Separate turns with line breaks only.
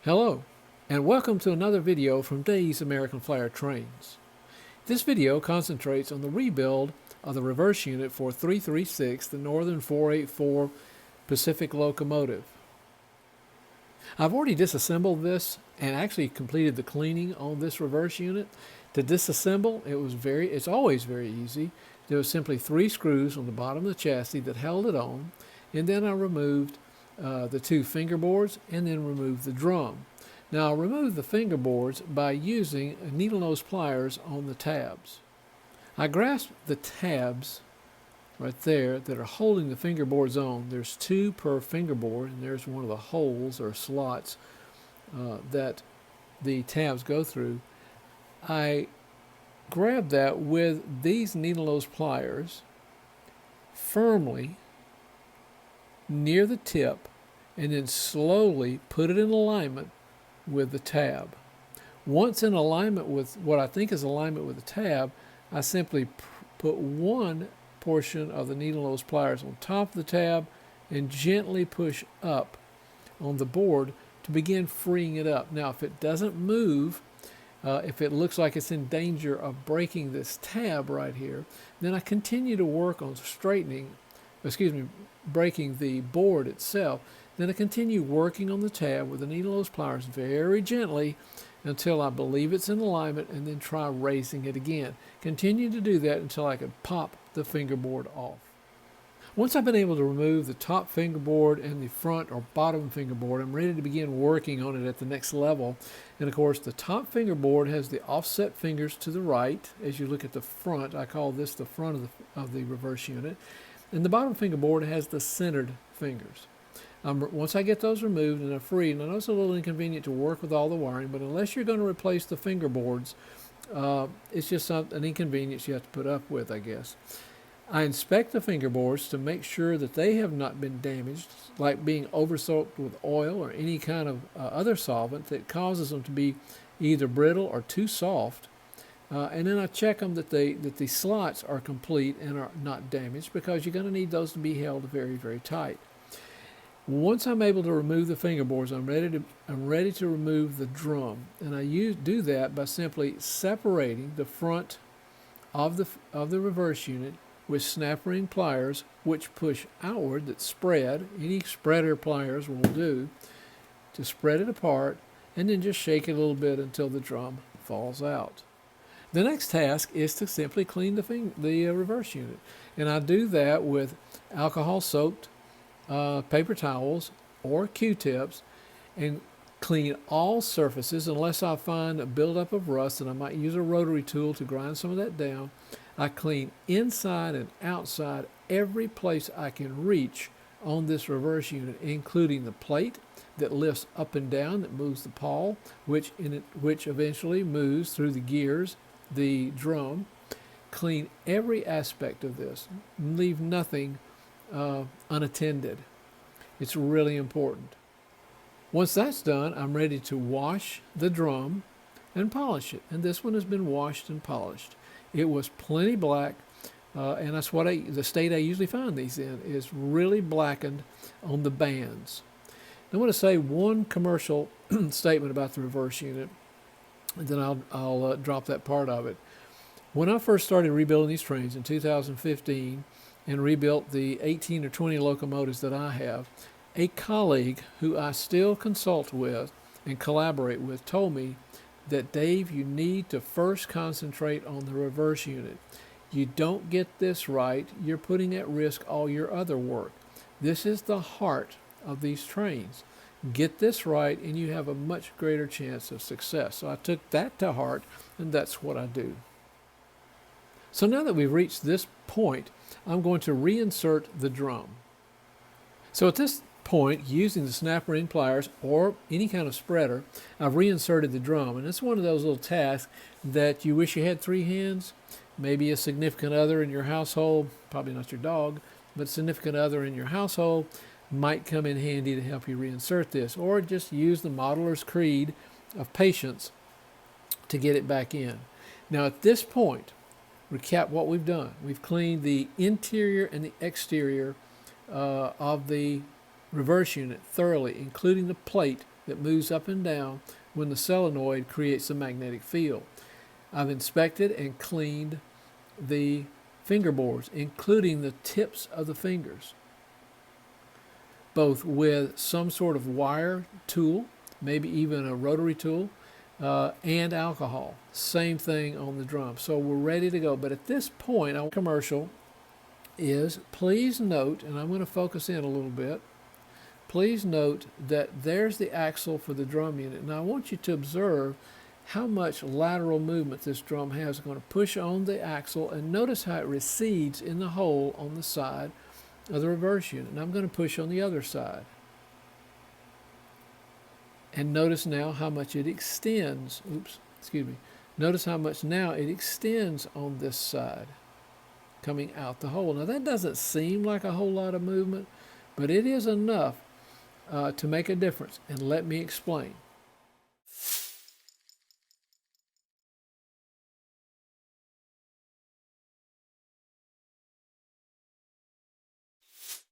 Hello, and welcome to another video from Dave's American Flyer Trains. This video concentrates on the rebuild of the reverse unit for 336, the Northern 484 Pacific locomotive. I've already disassembled this and actually completed the cleaning on this reverse unit. To disassemble, it's always very easy. There was simply 3 screws on the bottom of the chassis that held it on, and then I removed the 2 fingerboards and then removed the drum. Now I'll remove the fingerboards by using needle nose pliers on the tabs. I grasped the tabs right there that are holding the fingerboards on. There's 2 per fingerboard, and there's one of the holes or slots that the tabs go through. I grabbed that with these needle nose pliers firmly near the tip and then slowly put it in alignment with the tab. Once in alignment with what I think is alignment with the tab, I simply put one portion of the needle nose pliers on top of the tab and gently push up on the board to begin freeing it up. Now if it doesn't move, if it looks like it's in danger of breaking this tab right here, then I continue to work on breaking the board itself. Then I continue working on the tab with the needle nose pliers very gently until I believe it's in alignment, and then try raising it again. Continue to do that until I can pop the fingerboard off. Once I've been able to remove the top fingerboard and the front or bottom fingerboard, I'm ready to begin working on it at the next level. And of course, the top fingerboard has the offset fingers to the right. As you look at the front, I call this the front of the reverse unit. And the bottom fingerboard has the centered fingers. Once I get those removed and they're free, and I know it's a little inconvenient to work with all the wiring, but unless you're going to replace the fingerboards, it's just an inconvenience you have to put up with, I guess. I inspect the fingerboards to make sure that they have not been damaged, like being oversoaked with oil or any kind of other solvent that causes them to be either brittle or too soft. And then I check them that the slots are complete and are not damaged, because you're going to need those to be held very, very tight. Once I'm able to remove the fingerboards, I'm ready to remove the drum, and I do that by simply separating the front of the reverse unit with snap ring pliers, which push outward, that spread. Any spreader pliers will do to spread it apart, and then just shake it a little bit until the drum falls out. The next task is to simply clean the reverse unit, and I do that with alcohol-soaked paper towels or Q-tips, and clean all surfaces unless I find a buildup of rust, and I might use a rotary tool to grind some of that down. I clean inside and outside every place I can reach on this reverse unit, including the plate that lifts up and down, that moves the pawl, which eventually moves through the gears, the drum. Clean every aspect of this, leave nothing unattended. It's really important. Once that's done, I'm ready to wash the drum and polish it. And this one has been washed and polished. It was plenty black, and that's what the state I usually find these in, is really blackened on the bands. I want to say one commercial statement about the reverse unit, and then I'll drop that part of it. When I first started rebuilding these trains in 2015 and rebuilt the 18 or 20 locomotives that I have, a colleague who I still consult with and collaborate with told me that, Dave, you need to first concentrate on the reverse unit. You don't get this right, you're putting at risk all your other work. This is the heart of these trains. Get this right and you have a much greater chance of success. So I took that to heart, and that's what I do. So now that we've reached this point, I'm going to reinsert the drum. So at this point, using the snap ring pliers or any kind of spreader, I've reinserted the drum. And it's one of those little tasks that you wish you had 3 hands, maybe a significant other in your household, probably not your dog, but a significant other in your household might come in handy to help you reinsert this, or just use the modeler's creed of patience to get it back in. Now at this point, recap what we've done. We've cleaned the interior and the exterior of the reverse unit thoroughly, including the plate that moves up and down when the solenoid creates a magnetic field. I've inspected and cleaned the fingerboards, including the tips of the fingers, both with some sort of wire tool, maybe even a rotary tool, and alcohol. Same thing on the drum. So we're ready to go. But at this point, our commercial is, please note, and I'm going to focus in a little bit, please note that there's the axle for the drum unit. Now I want you to observe how much lateral movement this drum has. I'm going to push on the axle and notice how it recedes in the hole on the side of the reverse unit. And I'm going to push on the other side. And notice now how much it extends. Notice how much now it extends on this side, coming out the hole. Now that doesn't seem like a whole lot of movement, but it is enough to make a difference. And let me explain.